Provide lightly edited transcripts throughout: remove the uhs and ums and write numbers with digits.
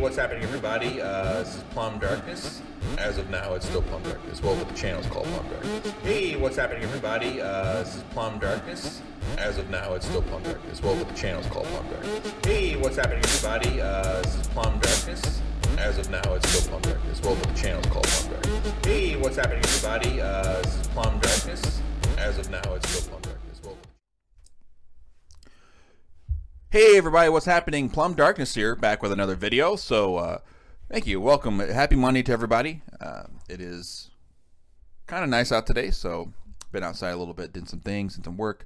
what's happening, everybody? This is Plum Darkness. As of now, it's still Plum Darkness. Well, but the channel's called Plum Darkness. Hey, what's happening, everybody? This is Plum Darkness. As of now, it's still Plum Darkness. Well, but the channel's called Plum Darkness. Hey, what's happening, everybody? This is Plum Darkness. As of now, it's still Plum Darkness. Well, but the channel's called Plum Darkness. Hey, what's happening, everybody? This is Plum Darkness. As of now, it's still Plum Darkness. Well, Hey everybody, what's happening? Plum Darkness here, back with another video. So, thank you. Welcome. Happy Monday to everybody. It is kind of nice out today, so been outside a little bit, did some things and some work.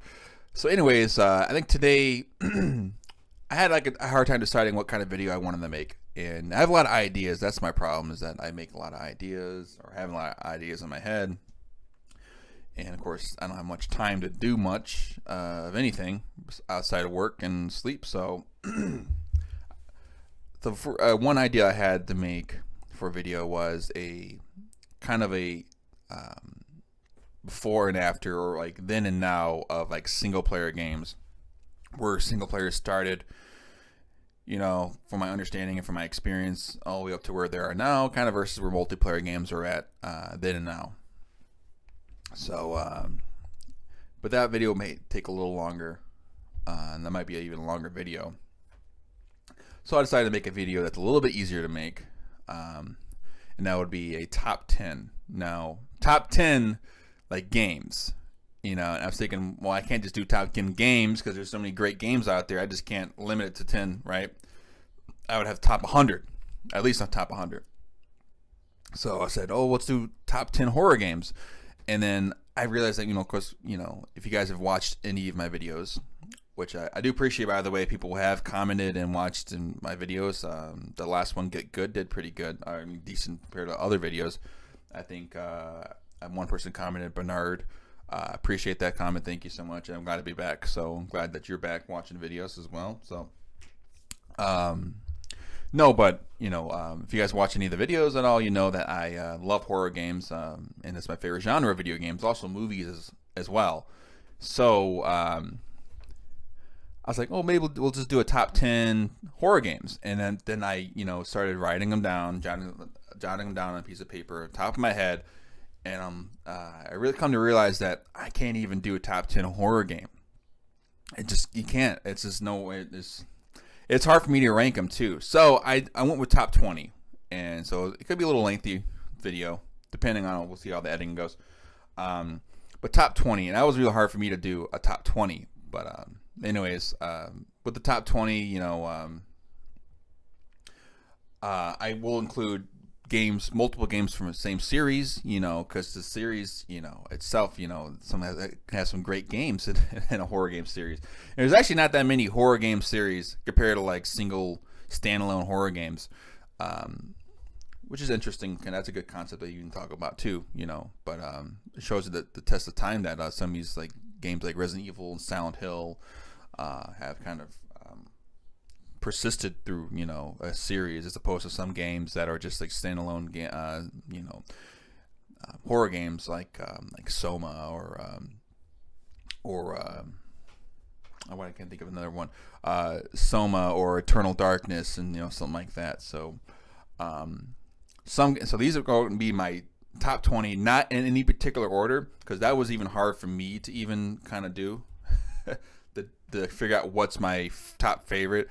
So anyways, I think today I had like a hard time deciding what kind of video I wanted to make. And I have a lot of ideas. That's my problem, is that I make a lot of ideas, or have a lot of ideas in my head. And of course, I don't have much time to do much of anything outside of work and sleep. So, one idea I had to make for a video was a kind of a before and after, or like then and now, of like single player games, where single players started, you know, from my understanding and from my experience, all the way up to where they are now, kind of versus where multiplayer games are at then and now. So, but that video may take a little longer, and that might be an even longer video. So I decided to make a video that's a little bit easier to make, and that would be a top 10. Now, top 10 like games, you know. And I was thinking, well, I can't just do top 10 games because there's so many great games out there. I just can't limit it to 10, right? I would have top 100, at least on top 100. So I said, oh, let's do top 10 horror games. And then I realized that, you know, of course, you know, if you guys have watched any of my videos, which I do appreciate, by the way, people have commented and watched in my videos. The last one, Get Good, did pretty good. I mean, decent compared to other videos. I think one person commented, Bernard. Appreciate that comment. Thank you so much. I'm glad to be back. So I'm glad that you're back watching videos as well. So, no, but, you know, if you guys watch any of the videos at all, you know that I love horror games, and it's my favorite genre of video games, also movies as well. So I was like, oh, maybe we'll just do a top 10 horror games. And then I, you know, started writing them down, jotting them down on a piece of paper, top of my head. And I really come to realize that I can't even do a top 10 horror game. You can't. It's just no way. It's hard for me to rank them too. So I went with top 20, and so it could be a little lengthy video, depending on, we'll see how the editing goes. But top 20, and that was really hard for me to do a top 20. But anyways, with the top 20, you know, I will include multiple games from the same series, you know, because the series, you know, itself, you know, has some great games in a horror game series. And there's actually not that many horror game series compared to like single standalone horror games, which is interesting, and that's a good concept that you can talk about too, you know. But it shows you the test of time that some of these like games like Resident Evil and Silent Hill have kind of persisted through, you know, a series, as opposed to some games that are just like standalone, you know, horror games like Soma or I can't think of another one, Soma or Eternal Darkness, and you know, something like that. So so these are going to be my top 20, not in any particular order, because that was even hard for me to even kind of do to figure out what's my top favorite.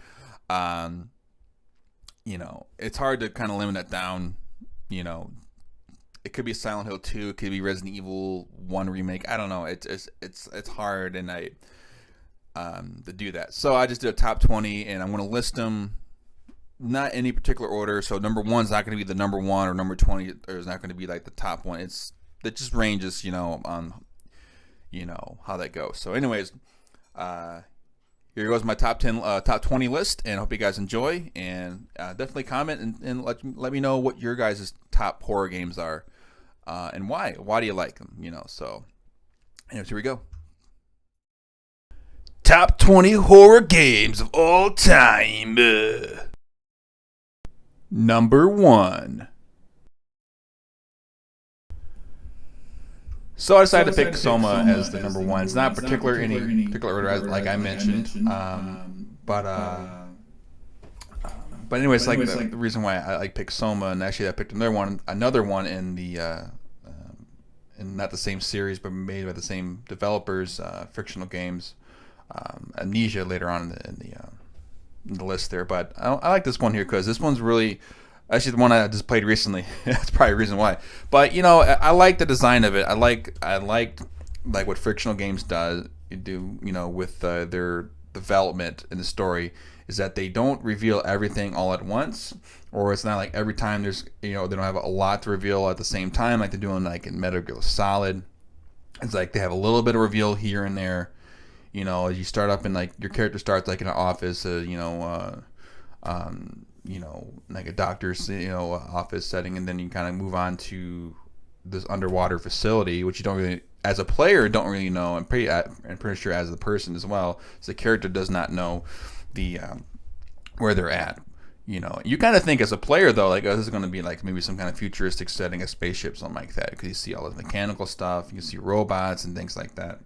You know, it's hard to kind of limit that down. You know, it could be Silent Hill 2, it could be Resident Evil 1 remake. I don't know. It's hard, and to do that. So I just did a top 20, and I'm going to list them not in any particular order. So number 1 is not going to be the number 1, or number 20 is not going to be like the top one. It just ranges, you know, on, you know, how that goes. So anyways, here goes my top 20 list, and I hope you guys enjoy, and definitely comment and let me know what your guys' top horror games are, and why. Why do you like them, you know? So anyways, here we go. Top 20 horror games of all time. Number 1. So I decided to pick Soma as the number 1. It's not any particular order, like I mentioned, but But anyways, the reason why I like picked Soma, and actually I picked another one in the in not the same series, but made by the same developers, Frictional Games, Amnesia later on in the list there. But I like this one here because this one's really actually the one I just played recently. That's probably the reason why. But you know, I like the design of it. I like what Frictional Games do. You know, with their development in the story, is that they don't reveal everything all at once, or it's not like every time there's, you know, they don't have a lot to reveal at the same time like they're doing like in Metal Gear Solid. It's like they have a little bit of reveal here and there. You know, as you start up in like your character starts like in an office, you know, like a doctor's, you know, office setting, and then you kind of move on to this underwater facility, which you don't really, as a player, don't really know. I'm pretty sure as the person as well, so the character does not know the where they're at. You know, you kind of think as a player though, like, oh, this is going to be like maybe some kind of futuristic setting, a spaceship, something like that, because you see all this mechanical stuff, you see robots and things like that,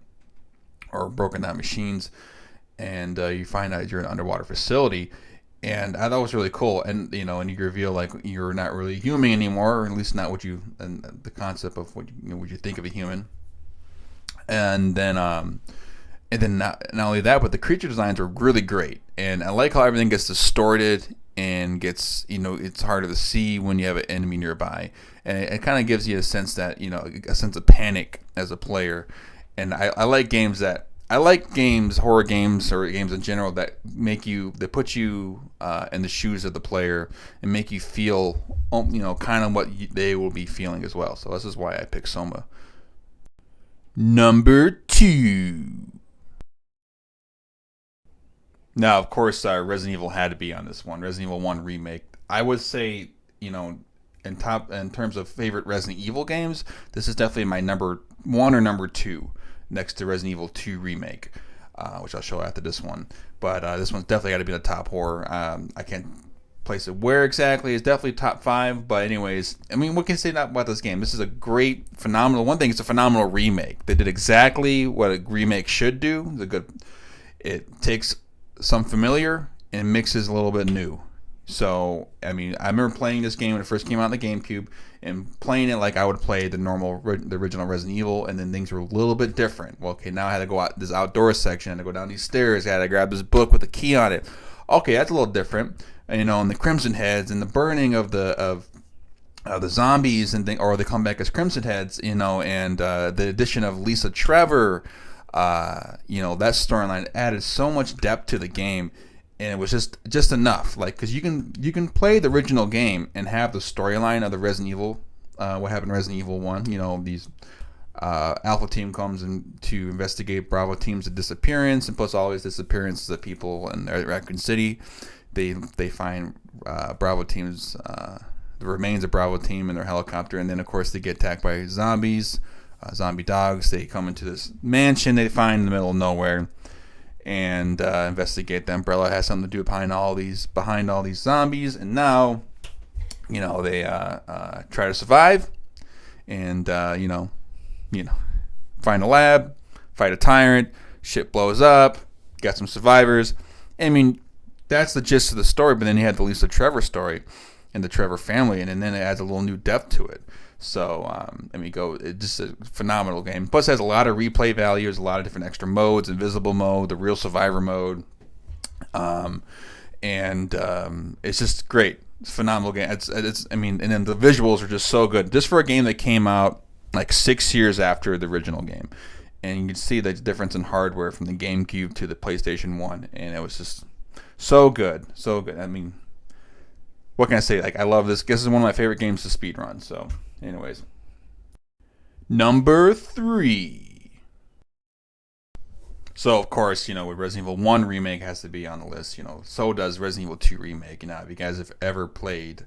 or broken down machines, and you find out you're in an underwater facility. And I thought it was really cool, and you know, and you reveal like you're not really human anymore, or at least not what you, and the concept of what what you think of a human. And then not only that, but the creature designs are really great, and I like how everything gets distorted and gets, you know, it's harder to see when you have an enemy nearby, and it kind of gives you a sense that, you know, a sense of panic as a player. And I like games that. I like games, horror games, or games in general that put you in the shoes of the player and make you feel, you know, kind of what they will be feeling as well. So this is why I picked Soma. Number 2. Now, of course, Resident Evil had to be on this one. Resident Evil 1 remake. I would say, you know, in terms of favorite Resident Evil games, this is definitely my number 1 or number 2. Next to Resident Evil 2 Remake, which I'll show after this one. But this one's definitely got to be the top horror. I can't place it where exactly. It's definitely top 5. But anyways, I mean, what can you say about this game? This is a great, phenomenal. One thing, it's a phenomenal remake. They did exactly what a remake should do. It takes some familiar and mixes a little bit new. So, I mean, I remember playing this game when it first came out on the GameCube and playing it like I would play the original Resident Evil, and then things were a little bit different. Well, okay, now I had to go out this outdoor section, I had to go down these stairs, I had to grab this book with a key on it. Okay, that's a little different. And, you know, and the Crimson Heads and the burning of the zombies and or they come back as Crimson Heads, you know, and the addition of Lisa Trevor, you know, that storyline added so much depth to the game. And it was just enough, like, because you can play the original game and have the storyline of the Resident Evil, what happened in Resident Evil 1. You know, these Alpha Team comes in to investigate Bravo Team's disappearance, and plus all these disappearances of people in Raccoon City. They find Bravo Team's the remains of Bravo Team in their helicopter, and then of course they get attacked by zombies, zombie dogs. They come into this mansion they find in the middle of nowhere, and investigate. The Umbrella has something to do behind all these zombies, and now, you know, they try to survive, and you know, find a lab, fight a tyrant, shit blows up, got some survivors. I mean, that's the gist of the story. But then you had the Lisa Trevor story and the Trevor family, and then it adds a little new depth to it. So, I mean, it's just a phenomenal game. Plus, it has a lot of replay values, a lot of different extra modes, invisible mode, the real survivor mode, and it's just great. It's a phenomenal game. I mean, and then the visuals are just so good. Just for a game that came out like 6 years after the original game, and you can see the difference in hardware from the GameCube to the PlayStation 1, and it was just so good, so good. I mean, what can I say? Like, I love this. This is one of my favorite games to speedrun. So. Anyways, number 3. So of course, you know, with Resident Evil 1 remake has to be on the list. You know, so does Resident Evil 2 remake. You know, if you guys have ever played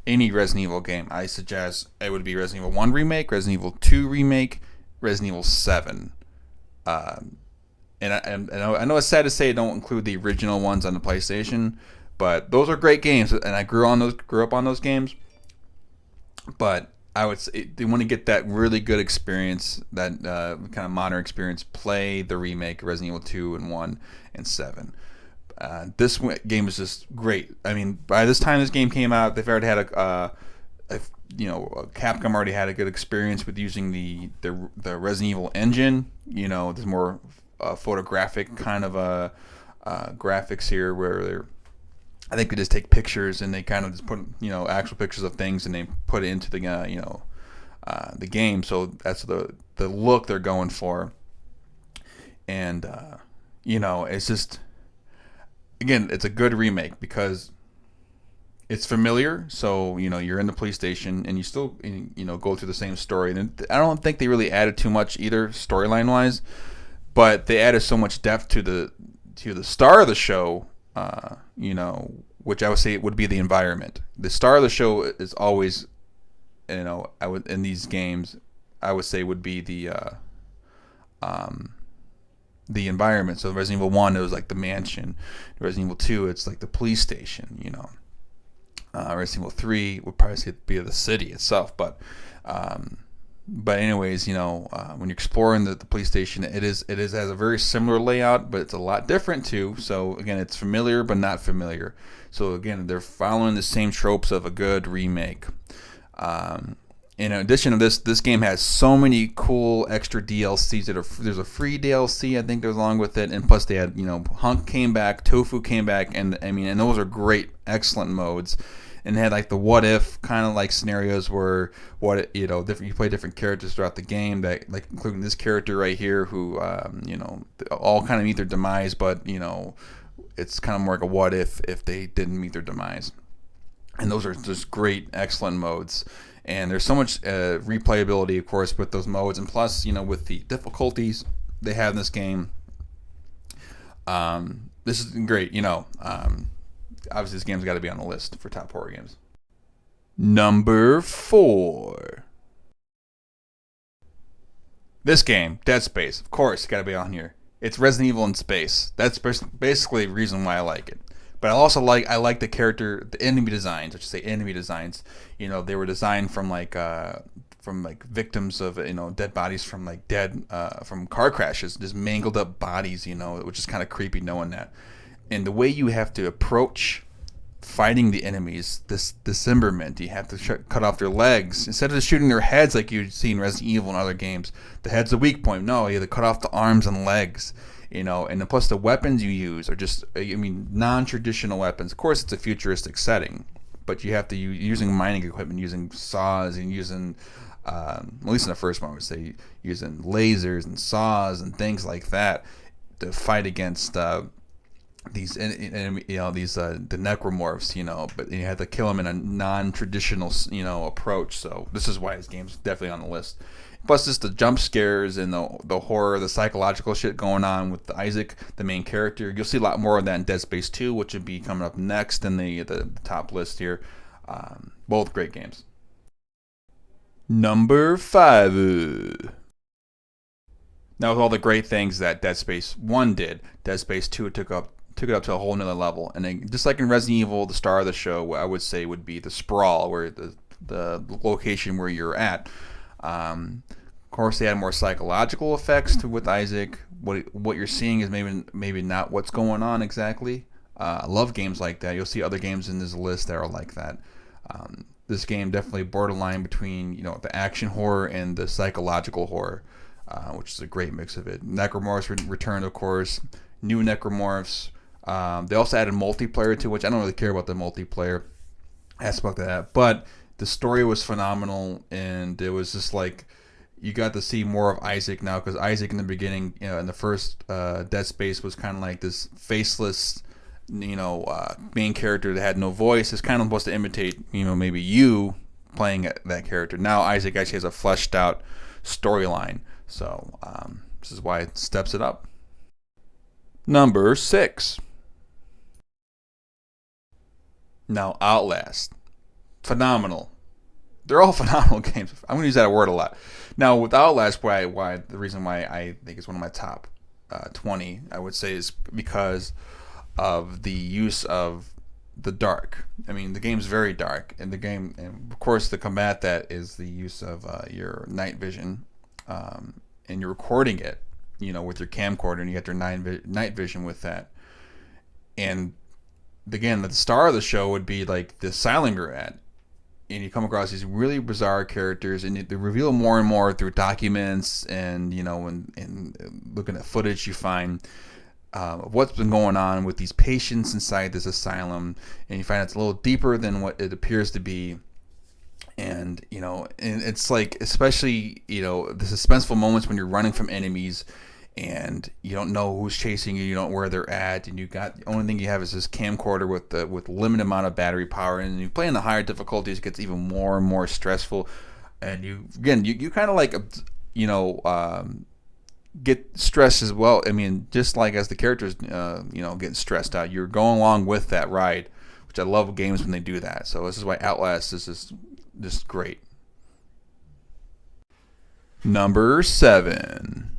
any Resident Evil game, I suggest it would be Resident Evil 1 remake, Resident Evil 2 remake, Resident Evil 7. And I know it's sad to say I don't include the original ones on the PlayStation, but those are great games, and I grew up on those games. But I would say, they want to get that really good experience, that kind of modern experience, play the remake Resident Evil 2 and 1 and 7. Game is just great. I mean, by this time this game came out, they've already had Capcom already had a good experience with using the Resident Evil engine. There's more photographic kind of graphics here, where I think they just take pictures and they kind of just put actual pictures of things and they put it into the the game. So that's the look they're going for, and it's just, again, it's a good remake because it's familiar. So you're in the police station and you still go through the same story. And I don't think they really added too much either storyline wise, but they added so much depth to the star of the show. Which I would say would be the environment. The star of the show is always, in these games, I would say would be the environment. So Resident Evil 1, it was like the mansion. Resident Evil 2, it's like the police station. Resident Evil 3 would probably say be the city itself. But anyways, when you're exploring the police station, it has a very similar layout, but it's a lot different too. So again, it's familiar but not familiar. So again, they're following the same tropes of a good remake. In addition to this game has so many cool extra DLCs there's a free DLC I think that was along with it, and plus they had Hunk came back, Tofu came back, and those are great, excellent modes. And they had like the what if kind of like scenarios where you play different characters throughout the game, that like including this character right here who all kind of meet their demise, but it's kind of more like a what if they didn't meet their demise. And those are just great, excellent modes. And there's so much replayability, of course, with those modes, and plus with the difficulties they have in this game, this is great. Obviously, this game's got to be on the list for top horror games. Number 4. This game, Dead Space, of course, got to be on here. It's Resident Evil in space. That's basically the reason why I like it. But I also like the enemy designs. I should say enemy designs. They were designed from victims of dead bodies from from car crashes, just mangled up bodies. Which is kind of creepy knowing that. And the way you have to approach fighting the enemies, this dismemberment, you have to cut off their legs instead of just shooting their heads like you'd see in Resident Evil and other games. The head's a weak point. No, you have to cut off the arms and legs. And then plus the weapons you use are just, non-traditional weapons. Of course, it's a futuristic setting, but you have to using mining equipment, using saws, and using, at least in the first one, I would say, using lasers and saws and things like that to fight against these the necromorphs, but you have to kill them in a non-traditional approach. So this is why this game's definitely on the list. Plus just the jump scares and the horror, the psychological shit going on with Isaac, the main character. You'll see a lot more of that in Dead Space 2, which would be coming up next in the top list here. Both great games. Number 5. Now, with all the great things that Dead Space 1 did, Dead Space 2 took it up to a whole nother level. And then, just like in Resident Evil, the star of the show, I would say, would be the sprawl, where the location where you're at. Of course, they had more psychological effects with Isaac. What you're seeing is maybe not what's going on exactly. I love games like that. You'll see other games in this list that are like that. This game definitely borderline between the action horror and the psychological horror, which is a great mix of it. Necromorphs returned, of course. New Necromorphs. They also added multiplayer to, which I don't really care about the multiplayer aspect of that, but the story was phenomenal, and it was just like you got to see more of Isaac now, because Isaac in the beginning, in the first Dead Space, was kind of like this faceless, main character that had no voice. It's kind of supposed to imitate, maybe you playing that character. Now Isaac actually has a fleshed out storyline, so this is why it steps it up. Number 6. Now Outlast. Phenomenal. They're all phenomenal games. I'm going to use that word a lot. Now, with Outlast, the reason why I think it's one of my top 20, I would say, is because of the use of the dark. I mean, the game's very dark, and of course, to combat that is the use of your night vision, and you're recording it, with your camcorder, and you got your night vision with that. And again, the star of the show would be like the asylum you're at, and you come across these really bizarre characters, and they reveal more and more through documents and and looking at footage you find of what's been going on with these patients inside this asylum, and you find it's a little deeper than what it appears to be. And and it's like, especially the suspenseful moments when you're running from enemies and you don't know who's chasing you, you don't know where they're at, and the only thing you have is this camcorder with limited amount of battery power, and you play in the higher difficulties, it gets even more and more stressful, and you kind of like get stressed as well. I mean, just like as the characters getting stressed out, you're going along with that ride, which I love games when they do that. So this is why Outlast is just great. Number 7.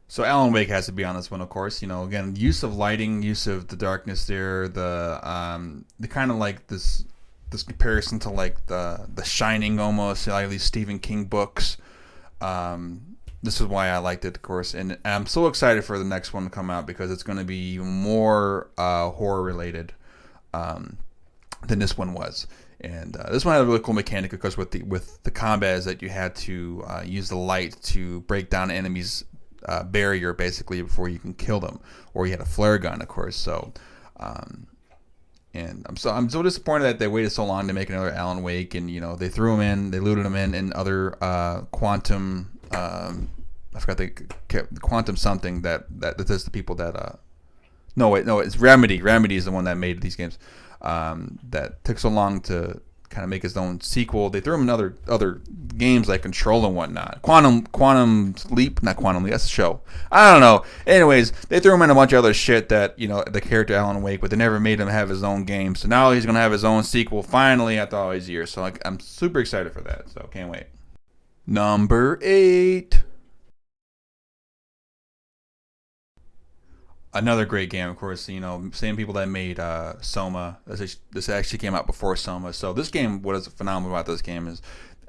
So Alan Wake has to be on this one, of course. Again, use of lighting, use of the darkness there, the kind of like this comparison to like the Shining almost, like these Stephen King books. This is why I liked it, of course, and I'm so excited for the next one to come out because it's going to be even more horror related than this one was. And this one had a really cool mechanic because with the combat is that you had to use the light to break down enemies' barrier basically before you can kill them, or you had a flare gun, of course. So, and I'm so disappointed that they waited so long to make another Alan Wake, and they threw him in, they looted him in other quantum. I forgot the quantum something that is the people that no, it's Remedy. Remedy is the one that made these games. That took so long to kind of make his own sequel. They threw him in other games like Control and whatnot. Quantum Leap, not Quantum Leap. That's a show. I don't know. Anyways, they threw him in a bunch of other shit that the character Alan Wake, but they never made him have his own game. So now he's gonna have his own sequel finally after all these years. So I'm super excited for that. So can't wait. Number 8. Another great game, of course. Same people that made Soma. This actually came out before Soma. So this game, what is phenomenal about this game is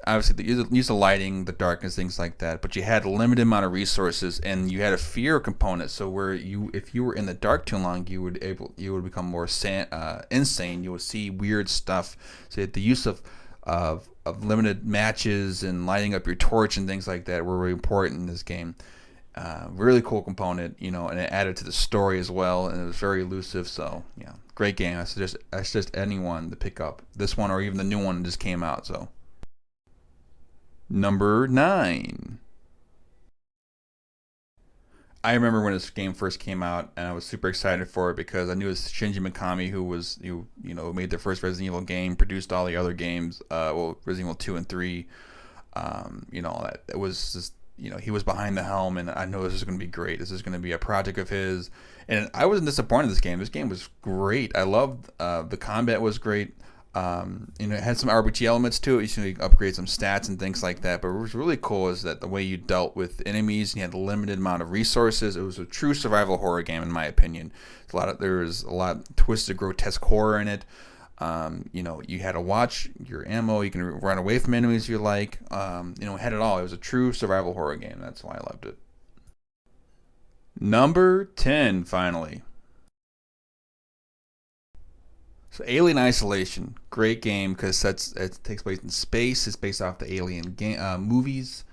obviously the use of lighting, the darkness, things like that. But you had a limited amount of resources, and you had a fear component. So if you were in the dark too long, you would become more insane. You would see weird stuff. So the use of limited matches and lighting up your torch and things like that were really important in this game. Really cool component, and it added to the story as well, and it was very elusive. So yeah, great game. I suggest anyone to pick up this one or even the new one that just came out. So number 9. I remember when this game first came out, and I was super excited for it because I knew it was Shinji Mikami, who made the first Resident Evil game, produced all the other games, Resident Evil 2 and 3. That it was just. He was behind the helm, and I know this is going to be great. This is going to be a project of his, and I wasn't disappointed in this game. This game was great. I loved the combat was great. It had some RPG elements to it. You can upgrade some stats and things like that. But what was really cool is that the way you dealt with enemies, and you had a limited amount of resources. It was a true survival horror game, in my opinion. There was a lot of twisted, grotesque horror in it. You had to watch your ammo. You can run away from enemies you like. It had it all. It was a true survival horror game. That's why I loved it. Number 10, finally. So Alien Isolation, great game because it takes place in space. It's based off the Alien movies.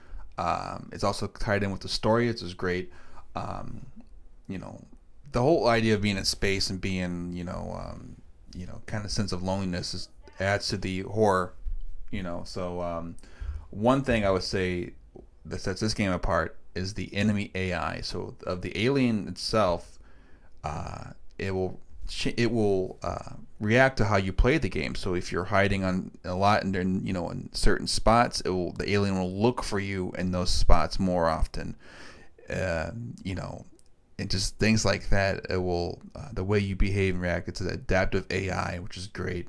It's also tied in with the story. It's just great. The whole idea of being in space and being, kind of sense of loneliness adds to the horror, So one thing I would say that sets this game apart is the enemy AI. So of the alien itself, it will react to how you play the game. So if you're hiding on a lot and in certain spots, the alien will look for you in those spots more often. And just things like that. It will the way you behave and react. It's an adaptive AI, which is great.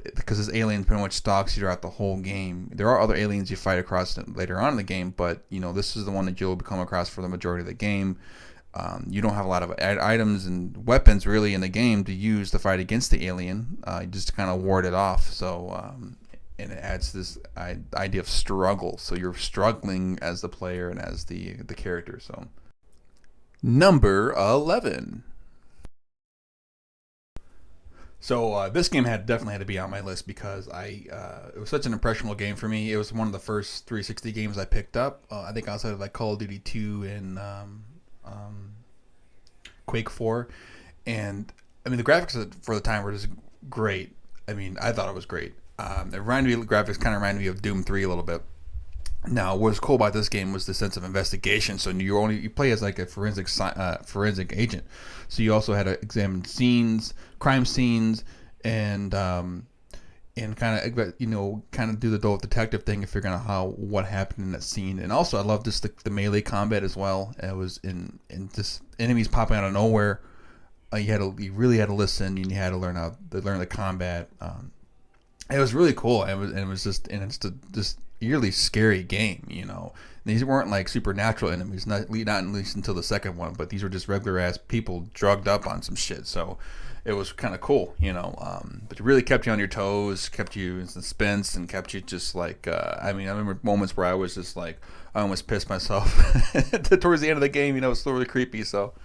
Because this alien pretty much stalks you throughout the whole game. There are other aliens you fight across later on in the game, but this is the one that you'll come across for the majority of the game. You don't have a lot of items and weapons really in the game to use to fight against the alien. You just kind of ward it off. So and it adds this idea of struggle. So you're struggling as the player and as the character. So Number 11. So this game definitely had to be on my list because it was such an impressionable game for me. It was one of the first 360 games I picked up. I think outside of like Call of Duty 2 and Quake 4, and I mean the graphics for the time were just great. I mean I thought it was great. It reminded me, the graphics kind of reminded me of Doom 3 a little bit. Now, what was cool about this game was the sense of investigation. So you play as like a forensic agent. So you also had to examine scenes, crime scenes, and kind of do the whole detective thing and figuring out what happened in that scene. And also, I love just the melee combat as well. It was in just enemies popping out of nowhere. You really had to listen, and you had to learn the combat. It was really cool. It's just this eerily scary game. These weren't like supernatural enemies, not at least until the second one, but these were just regular ass people drugged up on some shit. So it was kind of cool, but it really kept you on your toes, kept you in suspense, and kept you just like I remember moments where I was just like I almost pissed myself towards the end of the game. It was really creepy. So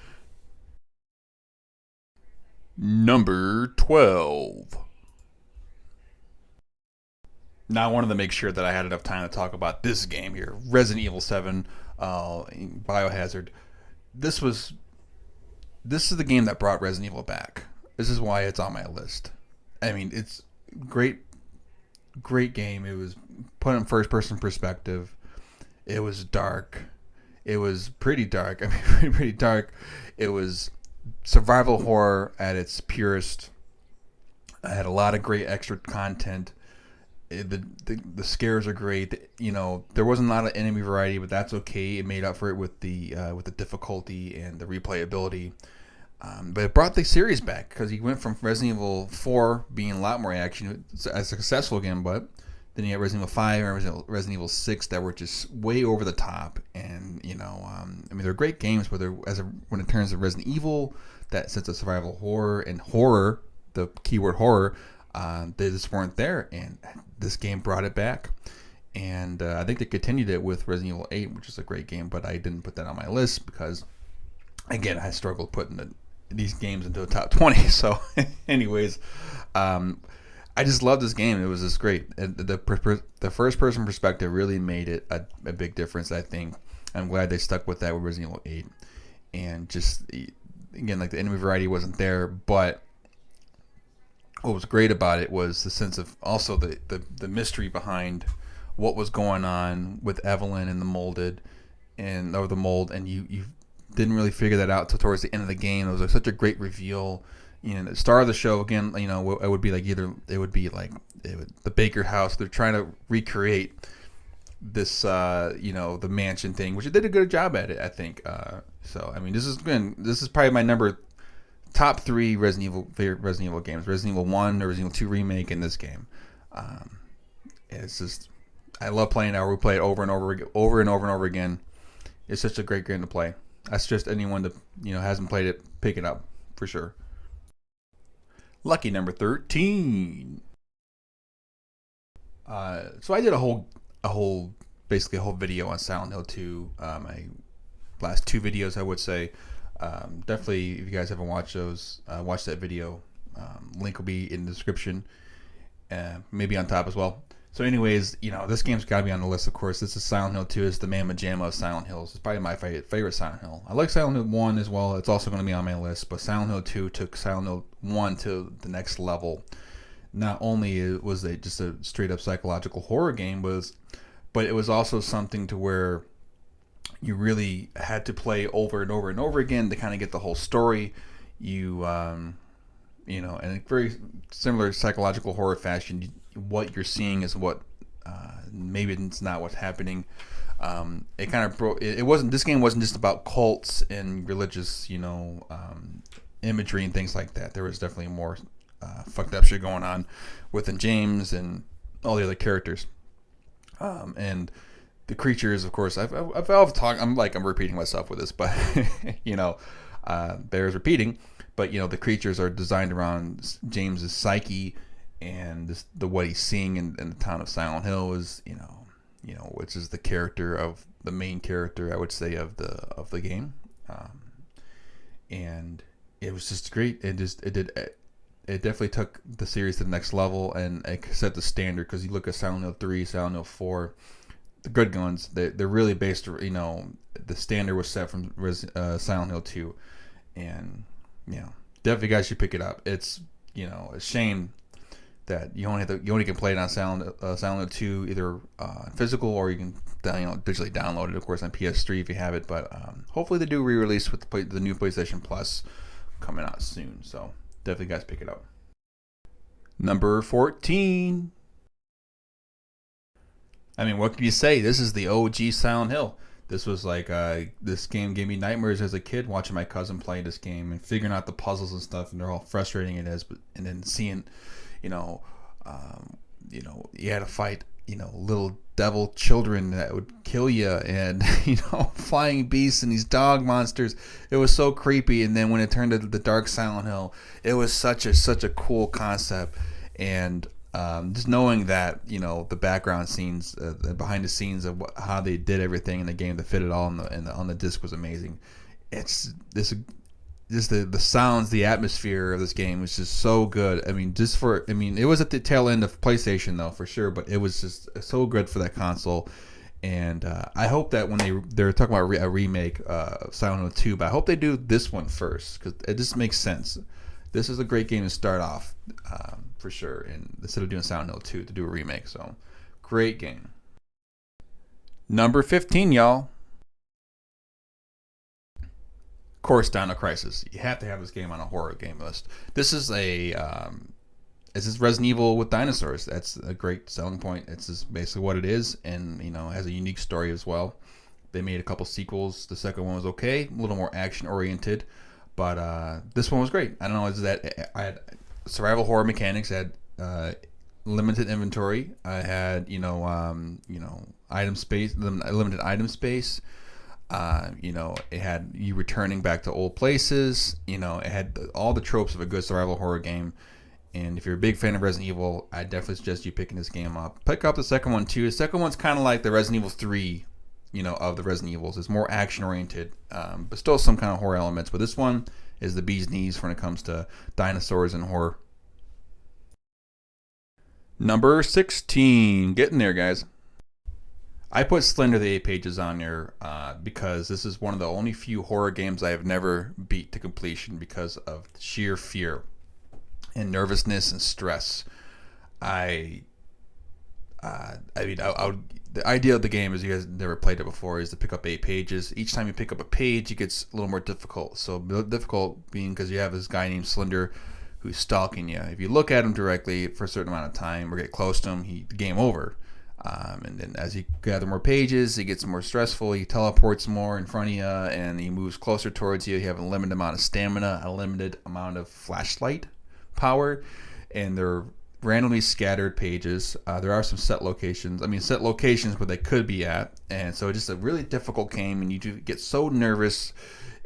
number 12. Now, I wanted to make sure that I had enough time to talk about this game here, Resident Evil 7, Biohazard. This is the game that brought Resident Evil back. This is why it's on my list. I mean, it's great game. It was put in first person perspective. It was dark. It was pretty dark. I mean, pretty dark. It was survival horror at its purest. I had a lot of great extra content. The scares are great. There wasn't a lot of enemy variety, but that's okay. It made up for it with the difficulty and the replayability. But it brought the series back because he went from Resident Evil 4 being a lot more action, a successful game, but then you had Resident Evil 5 and Resident Evil 6 that were just way over the top. And they're great games, but when it turns to Resident Evil, that sense of survival horror and horror, the keyword horror, they just weren't there, and this game brought it back. And I think they continued it with Resident Evil 8, which is a great game, but I didn't put that on my list because, again, I struggled putting these games into a top 20. So, anyways, I just love this game. It was just great. The first person perspective really made it a big difference, I think. I'm glad they stuck with that with Resident Evil 8. And just, again, like the enemy variety wasn't there, but what was great about it was the sense of also the mystery behind what was going on with Evelyn and the mold, and you didn't really figure that out until towards the end of the game. It was such a great reveal. The star of the show again. It would be like the Baker house. They're trying to recreate this the mansion thing, which it did a good job at it, I think. So I mean, this is probably my top 3 favorite Resident Evil games: Resident Evil 1, or Resident Evil 2 remake, and this game. It's just, I love playing it. We play it over and over again. It's such a great game to play. I suggest anyone that hasn't played it, pick it up for sure. Lucky number 13. So I did a whole video on Silent Hill 2. My last 2 videos, I would say. Definitely, if you guys haven't watched those, watch that video. Link will be in the description, maybe on top as well. So anyways, this game's got to be on the list, of course. This is Silent Hill 2. It's the mamma jamma of Silent Hills. It's probably my favorite Silent Hill. I like Silent Hill 1 as well. It's also going to be on my list, but Silent Hill 2 took Silent Hill 1 to the next level. Not only was it just a straight up psychological horror game, but it was also something to where you really had to play over and over and over again to kind of get the whole story. And in a very similar psychological horror fashion, what you're seeing is what maybe it's not what's happening. It kind of broke. It wasn't. This game wasn't just about cults and religious, imagery and things like that. There was definitely more fucked up shit going on within James and all the other characters. And the creatures, of course, I've talked. I'm repeating myself with this, but bears repeating. But the creatures are designed around James's psyche, and what he's seeing in the town of Silent Hill is, which is the main character, I would say, of the game. and it was just great. It definitely took the series to the next level, and it set the standard. Because you look at Silent Hill 3, Silent Hill 4, the good ones, they're really based, the standard was set from Silent Hill 2, and definitely guys should pick it up. It's a shame that you only can play it on Silent Hill 2 either physical, or you can digitally download it, of course, on PS3 if you have it. But hopefully they do re-release with the new PlayStation Plus coming out soon. So definitely guys pick it up. Number 14. I mean, what can you say? This is the OG Silent Hill. This was like, this game gave me nightmares as a kid, watching my cousin play this game and figuring out the puzzles and stuff, and they're all frustrating it is. But and then seeing, you had to fight, little devil children that would kill you, and flying beasts and these dog monsters. It was so creepy. And then when it turned to the Dark Silent Hill, it was such a cool concept. And just knowing that the background scenes, the behind the scenes of how they did everything in the game to fit it all on the disc was amazing. It's the sounds, the atmosphere of this game was just so good. I mean, it was at the tail end of PlayStation though, for sure, but it was just so good for that console. And I hope that when they're talking about a remake of Silent Hill 2, but I hope they do this one first, because it just makes sense. This is a great game to start off, for sure, and instead of doing Silent Hill 2, to do a remake. So, great game. Number 15, y'all. Of course, Dino Crisis. You have to have this game on a horror game list. This is this is Resident Evil with dinosaurs. That's a great selling point. It's just basically what it is, and has a unique story as well. They made a couple sequels. The second one was okay, a little more action oriented. But this one was great. I don't know, is that I had survival horror mechanics. I had limited inventory. I had item space, limited item space. It had you returning back to old places. It had all the tropes of a good survival horror game. And if you're a big fan of Resident Evil, I definitely suggest you picking this game up. Pick up the second one too. The second one's kind of like the Resident Evil 3. Of the Resident Evils. It's more action oriented, but still some kind of horror elements. But this one is the bee's knees when it comes to dinosaurs and horror. Number 16. Getting there, guys. I put Slender the 8 Pages on there because this is one of the only few horror games I have never beat to completion because of sheer fear and nervousness and stress. The idea of the game is, you guys never played it before, is to pick up 8 pages. Each time you pick up a page, it gets a little more difficult. So difficult being because you have this guy named Slender who's stalking you. If you look at him directly for a certain amount of time or get close to him, game over. And then as you gather more pages, it gets more stressful. He teleports more in front of you, and he moves closer towards you. You have a limited amount of stamina, a limited amount of flashlight power, and they're randomly scattered pages. There are some set locations where they could be at, and so it's just a really difficult game, and you do get so nervous,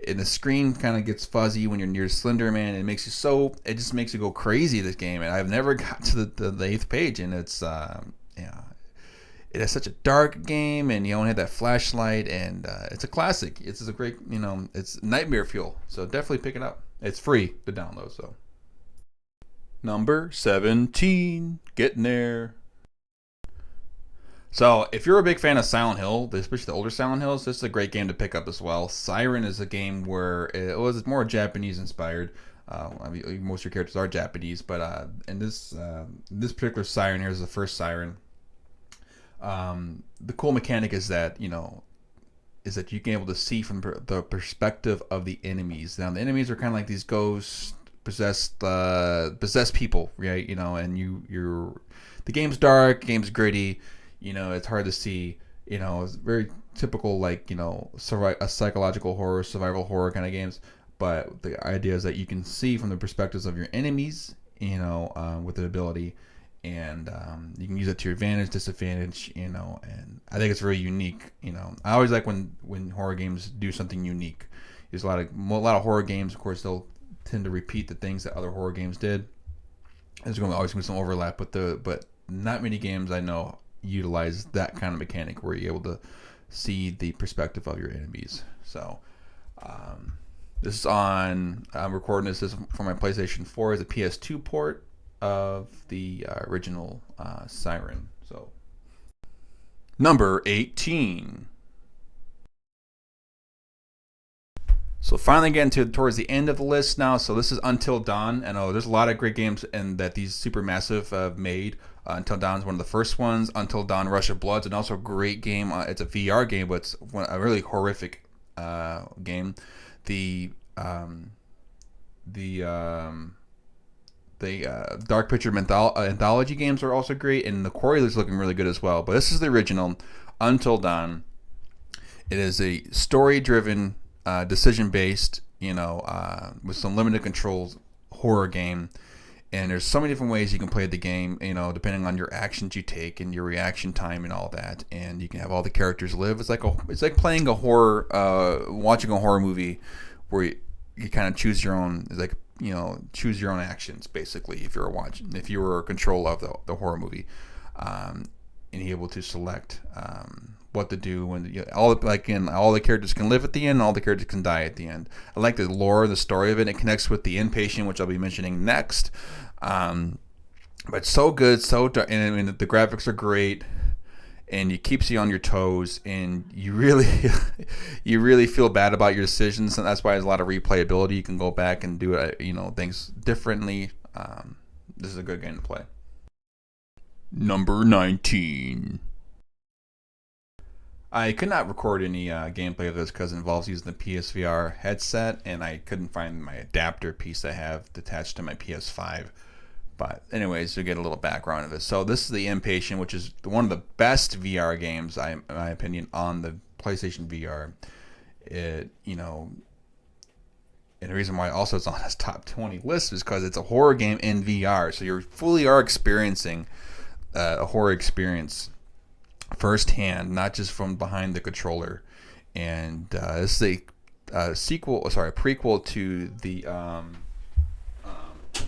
and the screen kind of gets fuzzy when you're near Slender Man. It just makes you go crazy, this game. And I've never got to the 8th page, and it's it is such a dark game, and you only have that flashlight, and it's a classic. It's a great, it's nightmare fuel. So definitely pick it up. It's free to download. So number 17, getting there. So if you're a big fan of Silent Hill, especially the older Silent Hills, this is a great game to pick up as well. Siren is a game where it was more Japanese inspired. Most of your characters are Japanese, but in this particular Siren, here's the first Siren. The cool mechanic is that you can be able to see from the perspective of the enemies. Now the enemies are kind of like these ghosts, possessed people, right? And the game's dark, game's gritty. It's hard to see. It's very typical, like a psychological horror, survival horror kind of games. But the idea is that you can see from the perspectives of your enemies, with an ability. And you can use it to your advantage, disadvantage, and I think it's very unique. I always like when horror games do something unique. There's a lot of horror games, of course, they'll tend to repeat the things that other horror games did. There's always going to be some overlap, but not many games I know utilize that kind of mechanic where you're able to see the perspective of your enemies. So This is on. I'm recording this for my PlayStation 4 as a PS2 port of the original Siren. So, number 18. So finally getting towards the end of the list now. So this is Until Dawn. I know there's a lot of great games and that these Supermassive made. Until Dawn is one of the first ones. Until Dawn: Rush of Blood's and also a great game. It's a VR game, but it's a really horrific game. The Dark Picture anthology games are also great, and the Quarry is looking really good as well. But this is the original Until Dawn. It is a story-driven, decision-based, with some limited controls horror game. And there's so many different ways you can play the game, depending on your actions you take and your reaction time and all that. And you can have all the characters live. It's like playing a horror, watching a horror movie, where you kind of choose your own. It's like choose your own actions basically. If you were in control of the horror movie, and you're able to select what to do when all the characters can live at the end, all the characters can die at the end. I like the lore, the story of it. It connects with the Inpatient, which I'll be mentioning next. But so good, so dark, and I mean the graphics are great, and it keeps you on your toes, and you really feel bad about your decisions, and that's why there's a lot of replayability. You can go back and do things differently. This is a good game to play. Number 19. I could not record any gameplay of this because it involves using the PSVR headset, and I couldn't find my adapter piece I have attached to my PS5. But anyways, to get a little background of it. So this is the Inpatient, which is one of the best VR games, in my opinion, on the PlayStation VR. And the reason why also it's on this top 20 list is because it's a horror game in VR. So you fully are experiencing a horror experience firsthand, not just from behind the controller. And this is a prequel to the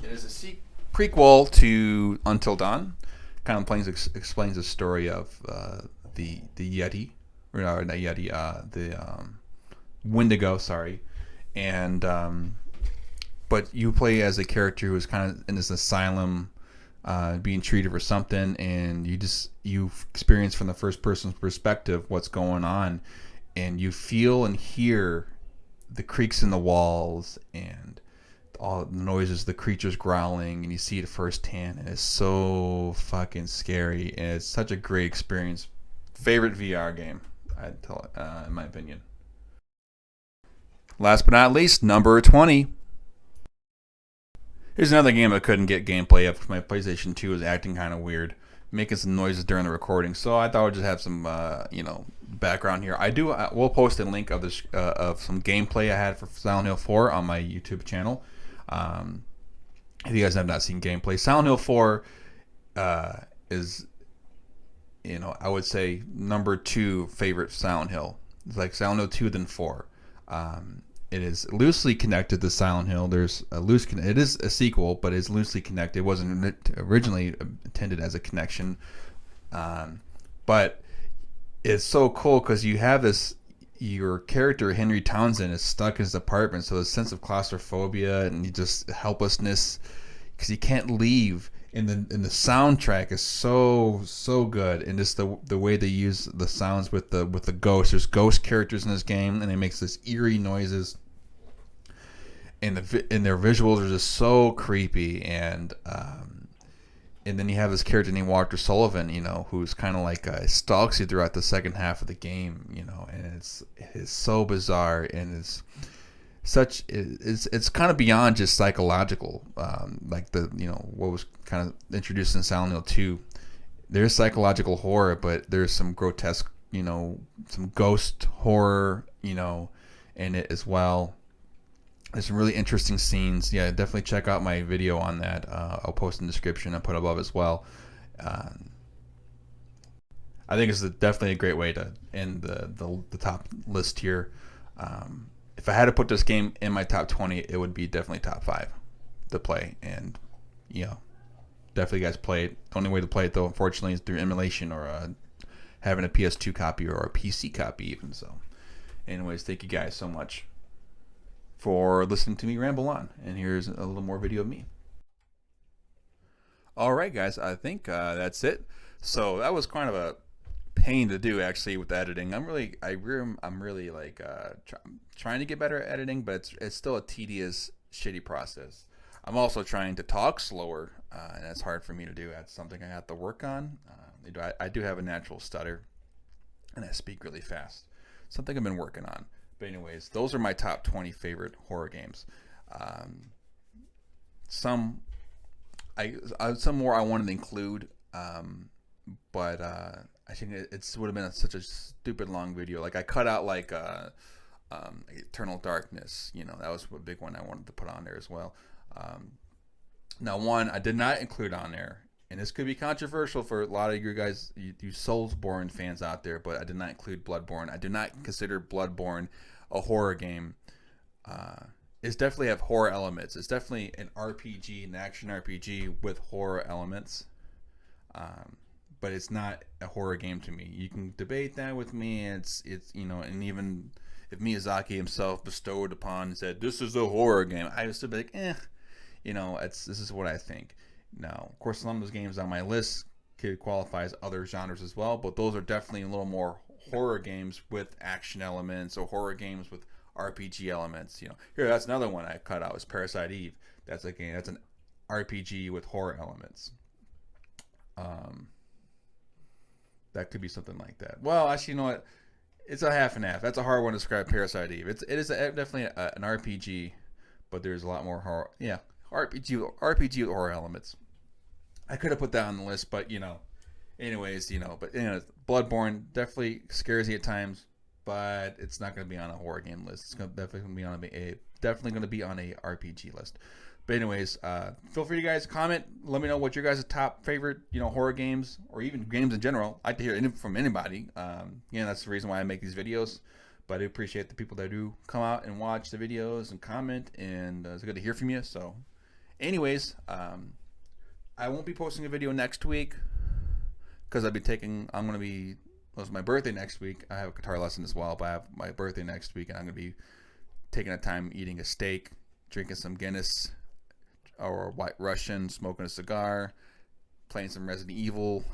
it is a prequel to Until Dawn. Kind of explains the story of the Yeti, or no, not Yeti, the Wendigo, sorry. And but you play as a character who is kind of in this asylum, being treated for something, and you experience from the first person's perspective what's going on, and you feel and hear the creaks in the walls and all the noises, the creatures growling, and you see it firsthand, and it's so fucking scary, and it's such a great experience. Favorite VR game, I'd tell it, in my opinion. Last but not least, number 20. Here's another game I couldn't get gameplay of because my PlayStation 2 was acting kind of weird, making some noises during the recording. So I thought I'd just have some, background here. We'll post a link of this of some gameplay I had for Silent Hill 4 on my YouTube channel. If you guys have not seen gameplay, Silent Hill 4 is, I would say number 2 favorite Silent Hill. It's like Silent Hill 2 then 4. It is loosely connected to Silent Hill. It is a sequel, but it's loosely connected. It wasn't originally intended as a connection, but it's so cool because you have your character Henry Townsend is stuck in his apartment, so the sense of claustrophobia and just helplessness because he can't leave. And the soundtrack is so good, and just the way they use the sounds with the ghosts. There's ghost characters in this game, and it makes this eerie noises, and their visuals are just so creepy. And then you have this character named Walter Sullivan, who's kind of like stalks you throughout the second half of the game, and it's so bizarre, and it's kind of beyond just psychological, like what was kind of introduced in Silent Hill 2. There's psychological horror, but there's some grotesque, some ghost horror, in it as well. There's some really interesting scenes. Yeah, definitely check out my video on that. I'll post in the description and put above as well. I think it's definitely a great way to end the top list here. If I had to put this game in my top 20, it would be definitely top 5 to play. And, definitely guys play it. The only way to play it, though, unfortunately, is through emulation or having a PS2 copy or a PC copy even. So, anyways, thank you guys so much. for listening to me ramble on. And here's a little more video of me. All right, guys, I think that's it. So that was kind of a pain to do, actually, with editing. I'm really like trying to get better at editing, but it's still a tedious, shitty process. I'm also trying to talk slower, and that's hard for me to do. That's something I have to work on. I do have a natural stutter, and I speak really fast. Something I've been working on. But anyways, those are my top 20 favorite horror games. Some more I wanted to include, but I think it would have been such a stupid long video. Like I cut out like Eternal Darkness. You know, that was a big one I wanted to put on there as well. Now, one I did not include on there, and this could be controversial for a lot of you guys, you Soulsborne fans out there, but I did not include Bloodborne. I do not consider Bloodborne a horror game. It's definitely have horror elements. It's definitely an RPG, an action RPG with horror elements. But it's not a horror game to me. You can debate that with me. It's you know, and even if Miyazaki himself bestowed upon and said this is a horror game, I would still be like, you know, this is what I think. Now, of course, some of those games on my list could qualify as other genres as well, but those are definitely a little more horror games with action elements, or horror games with RPG elements. You know, here, that's another one I cut out, is Parasite Eve. That's a game. That's an RPG with horror elements. That could be something like that. Well, actually, you know what? It's a half and half. That's a hard one to describe Parasite Eve. It is definitely an RPG, but there's a lot more horror. Yeah, RPG with horror elements. I could have put that on the list, but you know, anyways, you know, but you know, Bloodborne definitely scares you at times, but it's not going to be on a horror game list. It's definitely going to be on a RPG list. But anyways, feel free, you guys, comment. Let me know what your guys' top favorite, you know, horror games, or even games in general. I'd like to hear from anybody. Yeah, that's the reason why I make these videos. But I do appreciate the people that do come out and watch the videos and comment, and it's good to hear from you. So, anyways, I won't be posting a video next week because it was my birthday next week. I have a guitar lesson as well, but I have my birthday next week, and I'm going to be taking a time eating a steak, drinking some Guinness or White Russian, smoking a cigar, playing some Resident Evil,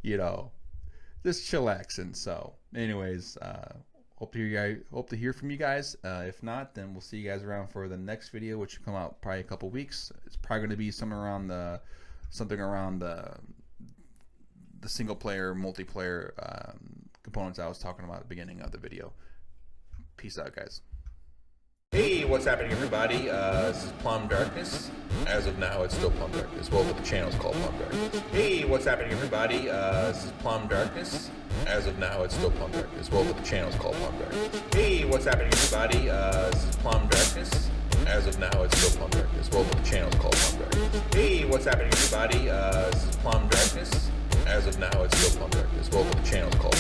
you know, just chillaxing. So, anyways, hope to hear from you guys. If not, then we'll see you guys around for the next video, which will come out probably a couple weeks. It's probably going to be something around the single player, multiplayer components I was talking about at the beginning of the video. Peace out, guys. Hey, what's happening, everybody? This is Plum Darkness. As of now, it's still Plum Darkness. Well, but the channel's called Plum Darkness. Hey, what's happening, everybody? This is Plum Darkness. As of now, it's still Plum Darkness. Well, but the channel's called Plum Darkness. Hey, what's happening, everybody? This is Plum Darkness. As of now, it's still Plum Darkness. Well, but the channel's called Plum Darkness. Hey, what's happening, everybody? This is Plum Darkness. As of now, it's still Plum Darkness. Well, but the channel's called